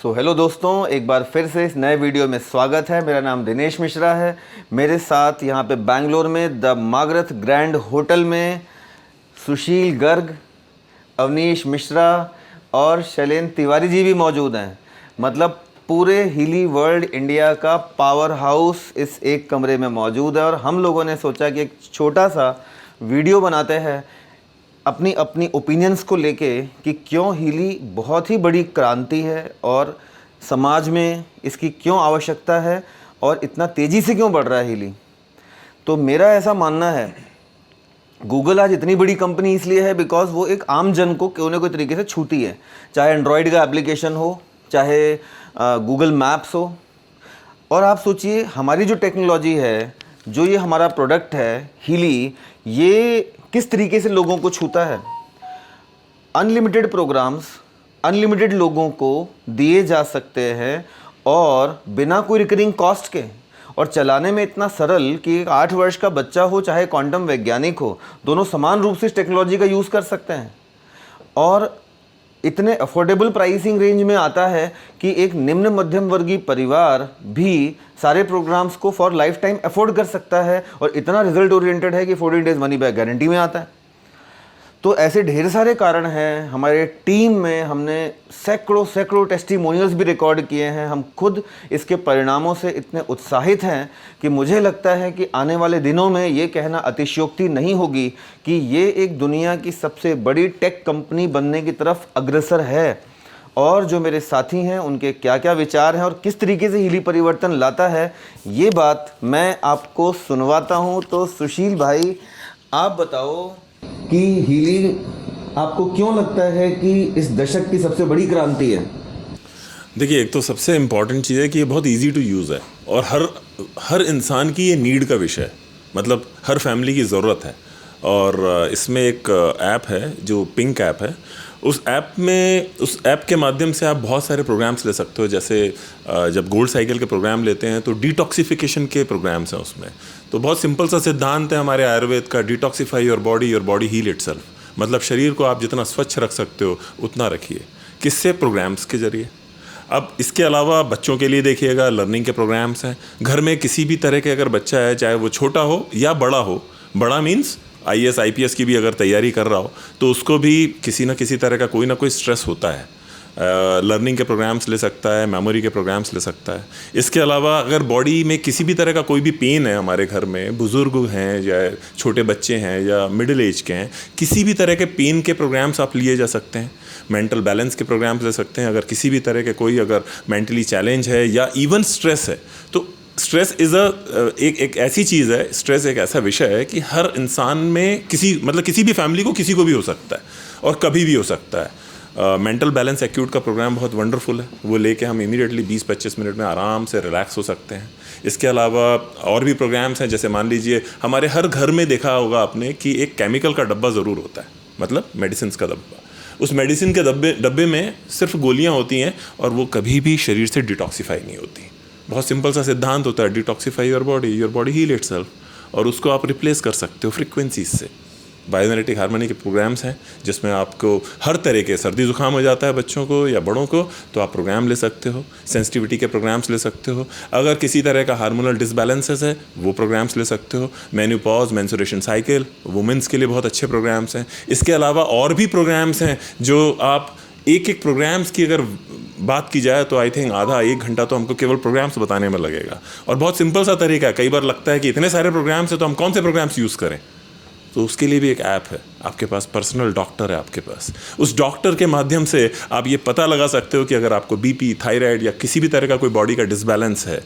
Hello दोस्तों, एक बार फिर से इस नए वीडियो में स्वागत है। मेरा नाम दिनेश मिश्रा है। मेरे साथ यहाँ पे बैंगलोर में द मागरथ ग्रैंड होटल में सुशील गर्ग, अवनीश मिश्रा और शैलेंद्र तिवारी जी भी मौजूद हैं। मतलब पूरे हीली वर्ल्ड इंडिया का पावर हाउस इस एक कमरे में मौजूद है। और हम लोगों ने सोचा कि एक छोटा सा वीडियो बनाते हैं अपनी अपनी ओपिनियंस को लेके कि क्यों हीली बहुत ही बड़ी क्रांति है और समाज में इसकी क्यों आवश्यकता है और इतना तेज़ी से क्यों बढ़ रहा है हीली। तो मेरा ऐसा मानना है, गूगल आज इतनी बड़ी कंपनी इसलिए है बिकॉज वो एक आम जन को कोई ना कोई तरीके से छूती है। चाहे एंड्रॉयड का एप्लीकेशन हो, चाहे गूगल मैप्स हो। और आप सोचिए, हमारी जो टेक्नोलॉजी है, जो ये हमारा प्रोडक्ट है हीली, ये किस तरीके से लोगों को छूता है। अनलिमिटेड प्रोग्राम्स अनलिमिटेड लोगों को दिए जा सकते हैं और बिना कोई रिकरिंग कॉस्ट के, और चलाने में इतना सरल कि एक 8 वर्ष का बच्चा हो चाहे क्वांटम वैज्ञानिक हो, दोनों समान रूप से इस टेक्नोलॉजी का यूज़ कर सकते हैं। और इतने अफोर्डेबल प्राइसिंग रेंज में आता है कि एक निम्न मध्यम वर्गीय परिवार भी सारे प्रोग्राम्स को फॉर लाइफ टाइम अफोर्ड कर सकता है। और इतना रिजल्ट ओरिएंटेड है कि 14 डेज मनी बैक गारंटी में आता है। तो ऐसे ढेर सारे कारण हैं। हमारे टीम में हमने सैकड़ों टेस्टिमोनियल्स भी रिकॉर्ड किए हैं। हम खुद इसके परिणामों से इतने उत्साहित हैं कि मुझे लगता है कि आने वाले दिनों में ये कहना अतिशयोक्ति नहीं होगी कि ये एक दुनिया की सबसे बड़ी टेक कंपनी बनने की तरफ अग्रसर है। और जो मेरे साथी हैं उनके क्या क्या विचार हैं और किस तरीके से हीली परिवर्तन लाता है, ये बात मैं आपको सुनवाता हूँ। तो सुशील भाई, आप बताओ कि हीली आपको क्यों लगता है कि इस दशक की सबसे बड़ी क्रांति है। देखिए, एक तो सबसे इम्पॉर्टेंट चीज़ है कि ये बहुत इजी टू यूज़ है और हर इंसान की ये नीड का विषय है। मतलब हर फैमिली की ज़रूरत है। और इसमें एक ऐप है जो पिंक ऐप है। उस ऐप के माध्यम से आप बहुत सारे प्रोग्राम्स ले सकते हो। जैसे जब गोल्ड साइकिल के प्रोग्राम लेते हैं तो डिटॉक्सिफिकेशन के प्रोग्राम्स हैं उसमें। तो बहुत सिंपल सा सिद्धांत है हमारे आयुर्वेद का, detoxify your body heal itself. मतलब शरीर को आप जितना स्वच्छ रख सकते हो उतना रखिए। किससे? प्रोग्राम्स के जरिए। अब इसके अलावा बच्चों के लिए देखिएगा, लर्निंग के प्रोग्राम्स हैं। घर में किसी भी तरह के अगर बच्चा है, चाहे वो छोटा हो या बड़ा हो, बड़ा मीन्स IAS IPS की भी अगर तैयारी कर रहा हो, तो उसको भी किसी न किसी तरह का कोई ना कोई स्ट्रेस होता है। लर्निंग के प्रोग्राम्स ले सकता है, मेमोरी के प्रोग्राम्स ले सकता है। इसके अलावा अगर बॉडी में किसी भी तरह का कोई भी पेन है, हमारे घर में बुज़ुर्ग हैं या छोटे बच्चे हैं या मिडिल एज के हैं, किसी भी तरह के पेन के प्रोग्राम्स आप लिए जा सकते हैं। मेंटल बैलेंस के प्रोग्राम्स ले सकते हैं। अगर किसी भी तरह के कोई अगर मेंटली चैलेंज है या इवन स्ट्रेस है, तो स्ट्रेस एक ऐसी चीज़ है, स्ट्रेस एक ऐसा विषय है कि हर इंसान में किसी भी फैमिली को किसी को भी हो सकता है और कभी भी हो सकता है। मेंटल बैलेंस एक्यूट का प्रोग्राम बहुत वंडरफुल है। वो लेके हम इमीडिएटली 20-25 मिनट में आराम से रिलैक्स हो सकते हैं। इसके अलावा और भी प्रोग्राम्स हैं। जैसे मान लीजिए, हमारे हर घर में देखा होगा आपने कि एक केमिकल का डब्बा ज़रूर होता है, मतलब मेडिसिन का डब्बा। उस मेडिसिन के डब्बे में सिर्फ गोलियाँ होती हैं और वो कभी भी शरीर से डिटॉक्सीफाई नहीं होती। बहुत सिंपल सा सिद्धांत होता है, detoxify your body heal itself. और उसको आप रिप्लेस कर सकते हो फ्रीक्वेंसीज से। बायोजेनेटिक हार्मनी के प्रोग्राम्स हैं जिसमें आपको हर तरह के सर्दी जुकाम हो जाता है बच्चों को या बड़ों को, तो आप प्रोग्राम ले सकते हो। सेंसिटिविटी के प्रोग्राम्स ले सकते हो। अगर किसी तरह का हार्मोनल डिसबैलेंसेस है, वो प्रोग्राम्स ले सकते हो। मेन्यूपॉज, मेंस्ट्रुएशन साइकिल, वुमेंस के लिए बहुत अच्छे प्रोग्राम्स हैं। इसके अलावा और भी प्रोग्राम्स हैं जो आप एक प्रोग्राम्स की अगर बात की जाए तो आई थिंक आधा 1 घंटा तो हमको केवल प्रोग्राम्स बताने में लगेगा। और बहुत सिंपल सा तरीका है। कई बार लगता है कि इतने सारे प्रोग्राम्स हैं तो हम कौन से प्रोग्राम्स यूज़ करें, तो उसके लिए भी एक ऐप है। आपके पास पर्सनल डॉक्टर है आपके पास। उस डॉक्टर के माध्यम से आप ये पता लगा सकते हो कि अगर आपको BP, थायराइड या किसी भी तरह का कोई बॉडी का डिसबैलेंस है,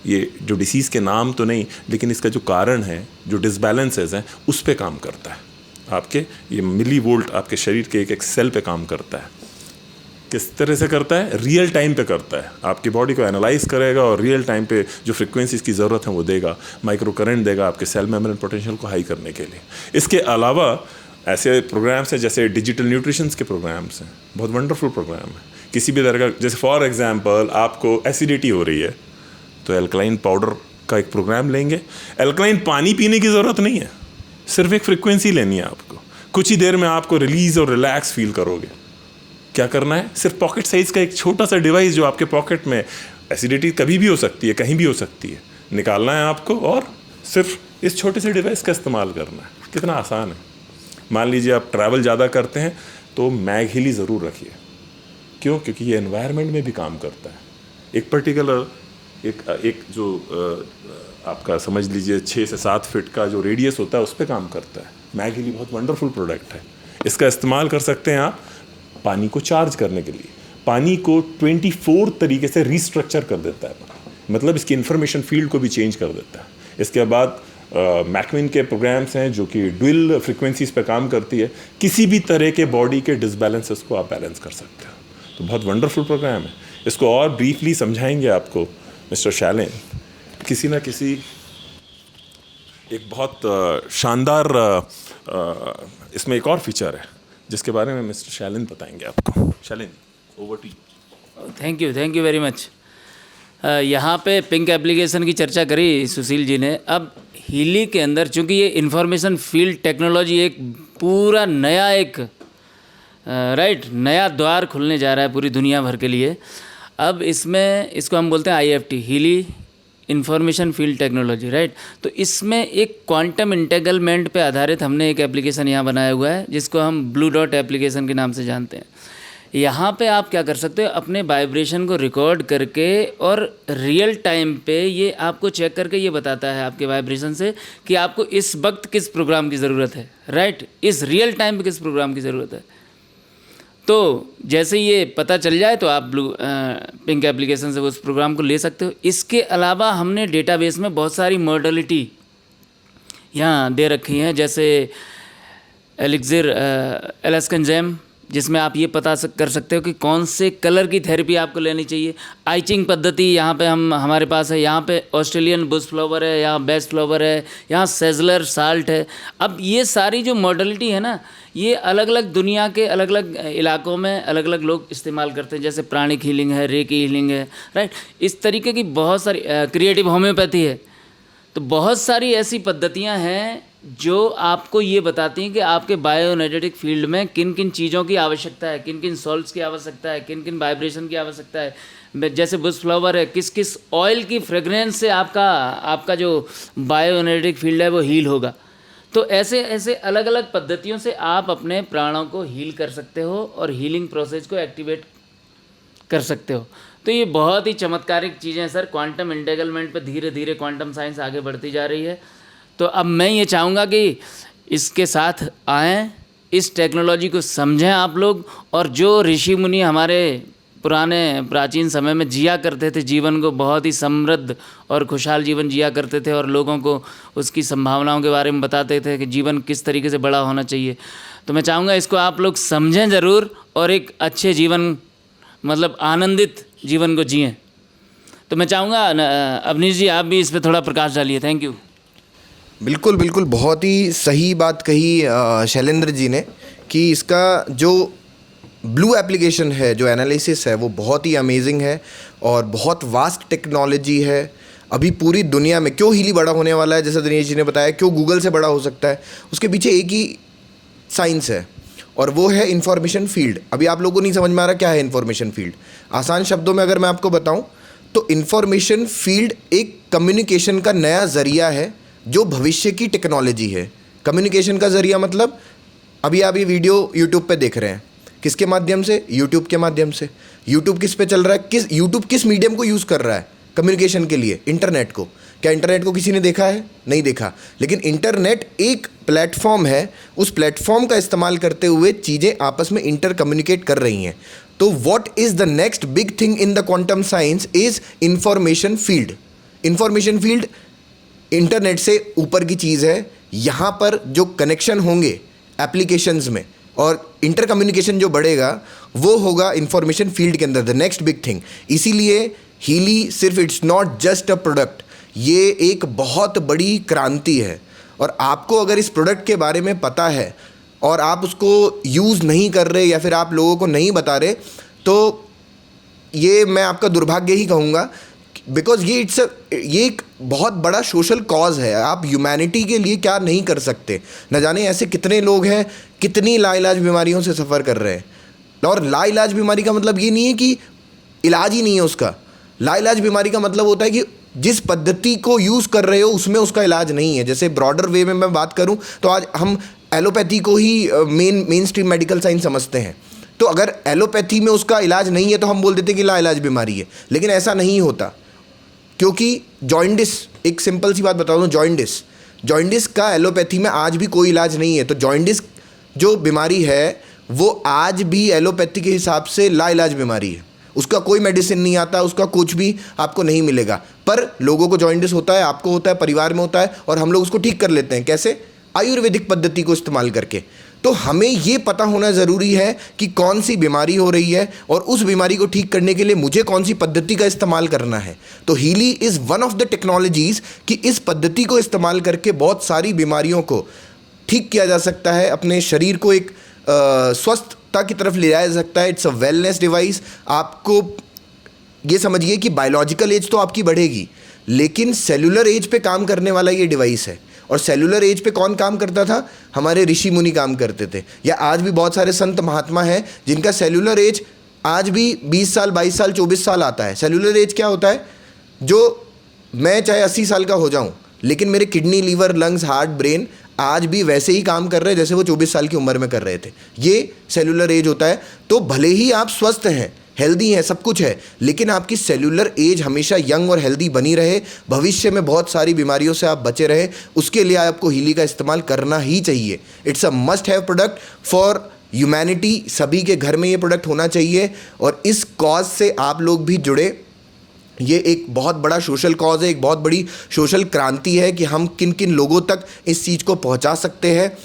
ये जो डिसीज़ के नाम तो नहीं, लेकिन इसका जो कारण है, जो डिसबैलेंसेस हैं, उस पर काम करता है। आपके ये मिली वोल्ट आपके शरीर के एक सेल पे काम करता है। किस तरह से करता है? रियल टाइम पे करता है। आपकी बॉडी को एनालाइज करेगा और रियल टाइम पे जो फ्रीक्वेंसीज की ज़रूरत है वो देगा। माइक्रो करंट देगा आपके सेल मेम्ब्रेन पोटेंशियल को हाई करने के लिए। इसके अलावा ऐसे प्रोग्राम्स हैं जैसे डिजिटल न्यूट्रिशंस के प्रोग्राम्स हैं, बहुत वंडरफुल प्रोग्राम है। किसी भी तरह का, जैसे फॉर एग्जांपल आपको एसिडिटी हो रही है तो एल्कलाइन पाउडर का एक प्रोग्राम लेंगे। एल्कलाइन पानी पीने की ज़रूरत नहीं है, सिर्फ एक फ्रीक्वेंसी लेनी है आपको। कुछ ही देर में आपको रिलीज़ और रिलैक्स फील करोगे। क्या करना है, सिर्फ पॉकेट साइज का एक छोटा सा डिवाइस जो आपके पॉकेट में, एसिडिटी कभी भी हो सकती है, कहीं भी हो सकती है, निकालना है आपको और सिर्फ इस छोटे से डिवाइस का इस्तेमाल करना है। कितना आसान है। मान लीजिए आप ट्रैवल ज़्यादा करते हैं तो मैग हिली ज़रूर रखिए। क्यों? क्योंकि ये एनवायरनमेंट में भी काम करता है। एक पर्टिकुलर एक जो आपका समझ लीजिए 6 से 7 फीट का जो रेडियस होता है उस पर काम करता है। मैग हिली बहुत वंडरफुल प्रोडक्ट है। इसका इस्तेमाल कर सकते हैं आप पानी को चार्ज करने के लिए। पानी को 24 तरीके से रिस्ट्रक्चर कर देता है, मतलब इसकी इंफॉर्मेशन फील्ड को भी चेंज कर देता है। इसके बाद मैकविन के प्रोग्राम्स हैं जो कि ड्यूल फ्रिक्वेंसीज पे काम करती है। किसी भी तरह के बॉडी के डिसबैलेंसेस को आप बैलेंस कर सकते हो। तो बहुत वंडरफुल प्रोग्राम है। इसको और ब्रीफली समझाएंगे आपको मिस्टर शैलेन। किसी ना किसी एक बहुत शानदार इसमें एक और फीचर है जिसके बारे में मिस्टर शैलेन बताएंगे आपको। Shailen, over to you. Thank you very much. यहाँ पे पिंक एप्लीकेशन की चर्चा करी सुशील जी ने। अब हीली के अंदर चूँकि ये इंफॉर्मेशन फील्ड टेक्नोलॉजी एक पूरा नया एक नया द्वार खुलने जा रहा है पूरी दुनिया भर के लिए। अब इसमें इसको हम बोलते हैं IFT, Healy information field technology, right. तो इसमें एक क्वांटम इंटेग्रलमेंट पे आधारित हमने एक एप्लीकेशन यहाँ बनाया हुआ है जिसको हम ब्लू डॉट एप्लीकेशन के नाम से जानते हैं। यहाँ पे आप क्या कर सकते हो, अपने वाइब्रेशन को रिकॉर्ड करके और रियल टाइम पे ये आपको चेक करके ये बताता है आपके वाइब्रेशन से कि आपको इस वक्त किस प्रोग्राम की ज़रूरत है, राइट। इस रियल टाइम पे किस प्रोग्राम की ज़रूरत है। तो जैसे ये पता चल जाए तो आप पिंक एप्लीकेशन से उस प्रोग्राम को ले सकते हो। इसके अलावा हमने डेटाबेस में बहुत सारी मॉडलिटी यहाँ दे रखी हैं, जैसे एलिक्सिर एलास्कन जैम, जिसमें आप ये पता कर सकते हो कि कौन से कलर की थेरेपी आपको लेनी चाहिए। आइचिंग पद्धति यहाँ पे हमारे पास है। यहाँ पे ऑस्ट्रेलियन बुश फ्लावर है, यहाँ बेस्ट फ्लावर है, यहाँ सेजलर साल्ट है। अब ये सारी जो मॉडलिटी है ना, ये अलग अलग दुनिया के अलग अलग इलाकों में अलग अलग लोग इस्तेमाल करते हैं। जैसे प्राणिक हीलिंग है, रेकी हीलिंग है, राइट। इस तरीके की बहुत सारी क्रिएटिव होम्योपैथी है। तो बहुत सारी ऐसी पद्धतियाँ हैं जो आपको ये बताती हैं कि आपके बायोएनर्जेटिक फील्ड में किन किन चीज़ों की आवश्यकता है, किन किन सॉल्ट्स की आवश्यकता है, किन किन वाइब्रेशन की आवश्यकता है। जैसे बुश फ्लावर है, किस किस ऑयल की फ्रेगरेंस से आपका जो बायोएनर्जेटिक फील्ड है वो हील होगा। तो ऐसे ऐसे अलग अलग पद्धतियों से आप अपने प्राणों को हील कर सकते हो और हीलिंग प्रोसेस को एक्टिवेट कर सकते हो। तो ये बहुत ही चमत्कारिक चीज़ें हैं सर। क्वांटम इंटेग्रलमेंट पे धीरे धीरे क्वांटम साइंस आगे बढ़ती जा रही है। तो अब मैं ये चाहूँगा कि इसके साथ आएँ, इस टेक्नोलॉजी को समझें आप लोग। और जो ऋषि मुनि हमारे पुराने प्राचीन समय में जिया करते थे, जीवन को बहुत ही समृद्ध और खुशहाल जीवन जिया करते थे और लोगों को उसकी संभावनाओं के बारे में बताते थे कि जीवन किस तरीके से बड़ा होना चाहिए। तो मैं चाहूँगा इसको आप लोग समझें ज़रूर और एक अच्छे जीवन, मतलब आनंदित जीवन को जिएँ। तो मैं चाहूँगा अवनीश जी आप भी इस पर थोड़ा प्रकाश डालिए। Thank you. बिल्कुल बिल्कुल, बहुत ही सही बात कही शैलेंद्र जी ने कि इसका जो ब्लू एप्लीकेशन है, जो एनालिसिस है, वो बहुत ही अमेजिंग है और बहुत वास्ट टेक्नोलॉजी है। अभी पूरी दुनिया में क्यों हीली बड़ा होने वाला है, जैसे दिनेश जी ने बताया, क्यों गूगल से बड़ा हो सकता है, उसके पीछे एक ही साइंस है और वो है इंफॉर्मेशन फील्ड। अभी आप लोगों को नहीं समझ में आ रहा क्या है इंफॉर्मेशन फील्ड। आसान शब्दों में अगर मैं आपको बताऊँ तो इंफॉर्मेशन फील्ड एक कम्युनिकेशन का नया ज़रिया है जो भविष्य की टेक्नोलॉजी है। कम्युनिकेशन का ज़रिया मतलब अभी आप ये वीडियो यूट्यूब पे देख रहे हैं, किसके माध्यम से? यूट्यूब के माध्यम से। यूट्यूब किस पे चल रहा है? यूट्यूब किस मीडियम को यूज़ कर रहा है कम्युनिकेशन के लिए? इंटरनेट को। क्या इंटरनेट को किसी ने देखा है? नहीं देखा। लेकिन इंटरनेट एक प्लेटफॉर्म है, उस प्लेटफॉर्म का इस्तेमाल करते हुए चीज़ें आपस में इंटर कम्युनिकेट कर रही हैं। तो what is the next big thing in the quantum science is information field. Information field internet से ऊपर की चीज़ है। यहाँ पर जो कनेक्शन होंगे एप्लीकेशंस में और इंटर कम्युनिकेशन जो बढ़ेगा वो होगा इंफॉर्मेशन फील्ड के अंदर, द नेक्स्ट बिग थिंग। इसीलिए हीली सिर्फ it's not just a product, ये एक बहुत बड़ी क्रांति है। और आपको अगर इस प्रोडक्ट के बारे में पता है और आप उसको यूज़ नहीं कर रहे या फिर आप लोगों को नहीं बता रहे, तो ये मैं आपका दुर्भाग्य ही कहूँगा। बिकॉज ये एक बहुत बड़ा सोशल कॉज है। आप ह्यूमैनिटी के लिए क्या नहीं कर सकते। न जाने ऐसे कितने लोग हैं, कितनी लाइलाज बीमारियों से सफ़र कर रहे हैं। और लाइलाज बीमारी का मतलब ये नहीं है कि इलाज ही नहीं है उसका। लाइलाज बीमारी का मतलब होता है कि जिस पद्धति को यूज़ कर रहे हो उसमें उसका इलाज नहीं है। जैसे ब्रॉडर वे में मैं बात करूं तो आज हम एलोपैथी को ही मेन स्ट्रीम मेडिकल साइंस समझते हैं। तो अगर एलोपैथी में उसका इलाज नहीं है तो हम बोल देते हैं कि लाइलाज बीमारी है, लेकिन ऐसा नहीं होता। क्योंकि जॉइंडिस, एक सिंपल सी बात बता दूं, जॉइंडिस का एलोपैथी में आज भी कोई इलाज नहीं है। तो जॉइंडिस जो बीमारी है वो आज भी एलोपैथी के हिसाब से लाइलाज बीमारी है। उसका कोई मेडिसिन नहीं आता, उसका कुछ भी आपको नहीं मिलेगा। पर लोगों को जॉइंडिस होता है, आपको होता है, परिवार में होता है, और हम लोग उसको ठीक कर लेते हैं। कैसे? आयुर्वेदिक पद्धति को इस्तेमाल करके। तो हमें ये पता होना ज़रूरी है कि कौन सी बीमारी हो रही है और उस बीमारी को ठीक करने के लिए मुझे कौन सी पद्धति का इस्तेमाल करना है। तो Healy is one of the technologies कि इस पद्धति को इस्तेमाल करके बहुत सारी बीमारियों को ठीक किया जा सकता है, अपने शरीर को एक स्वस्थता की तरफ ले जाया जा सकता है। It's a wellness device. आपको ये समझिए कि बायोलॉजिकल एज तो आपकी बढ़ेगी, लेकिन सेलुलर एज पे काम करने वाला ये डिवाइस है। और सेलुलर एज पे कौन काम करता था? हमारे ऋषि मुनि काम करते थे, या आज भी बहुत सारे संत महात्मा हैं जिनका सेलुलर एज आज भी 20 साल, 22 साल, 24 साल आता है। सेलुलर एज क्या होता है? जो मैं चाहे 80 साल का हो जाऊं, लेकिन मेरे kidney, liver, lungs, heart, brain आज भी वैसे ही काम कर रहे हैं जैसे वो 24 साल की उम्र में कर रहे थे। ये सेलुलर एज होता है। तो भले ही आप स्वस्थ हैं, हेल्दी हैं, सब कुछ है, लेकिन आपकी सेलुलर एज हमेशा यंग और हेल्दी बनी रहे, भविष्य में बहुत सारी बीमारियों से आप बचे रहे, उसके लिए आपको हीली का इस्तेमाल करना ही चाहिए। It's a must have product for humanity. सभी के घर में ये प्रोडक्ट होना चाहिए। और इस कॉज से आप लोग भी जुड़े। ये एक बहुत बड़ा सोशल कॉज है, एक बहुत बड़ी सोशल क्रांति है कि हम किन किन लोगों तक इस चीज़ को पहुंचा सकते हैं।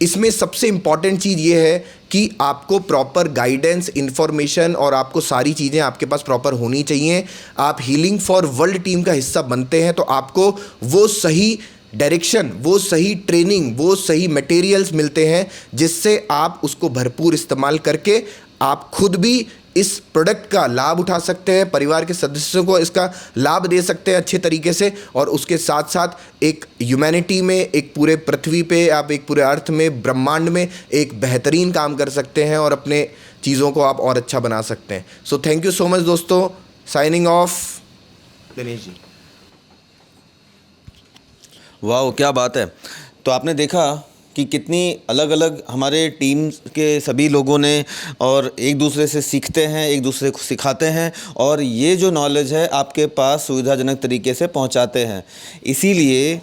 इसमें सबसे इम्पॉर्टेंट चीज़ ये है कि आपको प्रॉपर गाइडेंस, इन्फॉर्मेशन और आपको सारी चीज़ें आपके पास प्रॉपर होनी चाहिए। आप हीलिंग फॉर वर्ल्ड टीम का हिस्सा बनते हैं तो आपको वो सही डायरेक्शन, वो सही ट्रेनिंग, वो सही मटेरियल्स मिलते हैं जिससे आप उसको भरपूर इस्तेमाल करके आप खुद भी इस प्रोडक्ट का लाभ उठा सकते हैं, परिवार के सदस्यों को इसका लाभ दे सकते हैं अच्छे तरीके से, और उसके साथ साथ एक ह्यूमैनिटी में, एक पूरे पृथ्वी पे, आप एक पूरे अर्थ में, ब्रह्मांड में एक बेहतरीन काम कर सकते हैं और अपने चीज़ों को आप और अच्छा बना सकते हैं। So thank you so much दोस्तों। Signing off, Dinesh ji. वाह, क्या बात है। तो आपने देखा कि कितनी अलग अलग हमारे टीम के सभी लोगों ने और एक दूसरे से सीखते हैं, एक दूसरे को सिखाते हैं, और ये जो नॉलेज है आपके पास सुविधाजनक तरीके से पहुंचाते हैं। इसीलिए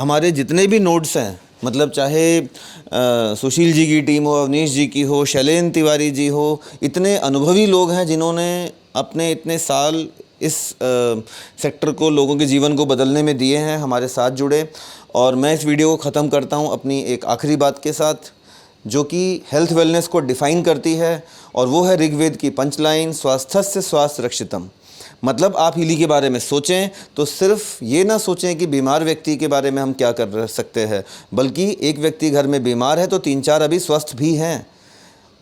हमारे जितने भी नोड्स हैं, मतलब चाहे सुशील जी की टीम हो, अवनीश जी की हो, शैलेंद्र तिवारी जी हो, इतने अनुभवी लोग हैं जिन्होंने अपने इतने साल इस सेक्टर को, लोगों के जीवन को बदलने में दिए हैं, हमारे साथ जुड़े। और मैं इस वीडियो को ख़त्म करता हूं अपनी एक आखिरी बात के साथ, जो कि हेल्थ वेलनेस को डिफ़ाइन करती है, और वो है ऋग्वेद की पंचलाइन, स्वास्थ्यस्य स्वास्थ्य रक्षितम। मतलब आप हीली के बारे में सोचें तो सिर्फ ये ना सोचें कि बीमार व्यक्ति के बारे में हम क्या कर सकते हैं, बल्कि एक व्यक्ति घर में बीमार है तो 3-4 अभी स्वस्थ भी हैं।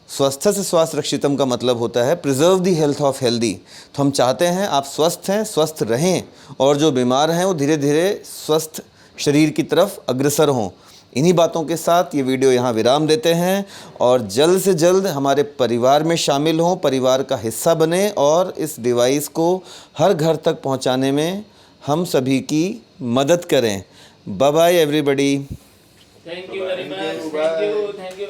स्वस्थ से स्वास्थ्य रक्षितम का मतलब होता है preserve the health of healthy. तो हम चाहते हैं आप स्वस्थ हैं, स्वस्थ रहें, और जो बीमार हैं वो धीरे धीरे स्वस्थ शरीर की तरफ अग्रसर हों। इन्हीं बातों के साथ ये वीडियो यहाँ विराम देते हैं, और जल्द से जल्द हमारे परिवार में शामिल हों, परिवार का हिस्सा बने, और इस डिवाइस को हर घर तक पहुँचाने में हम सभी की मदद करें। Bye bye everybody. Thank you very much. Thank you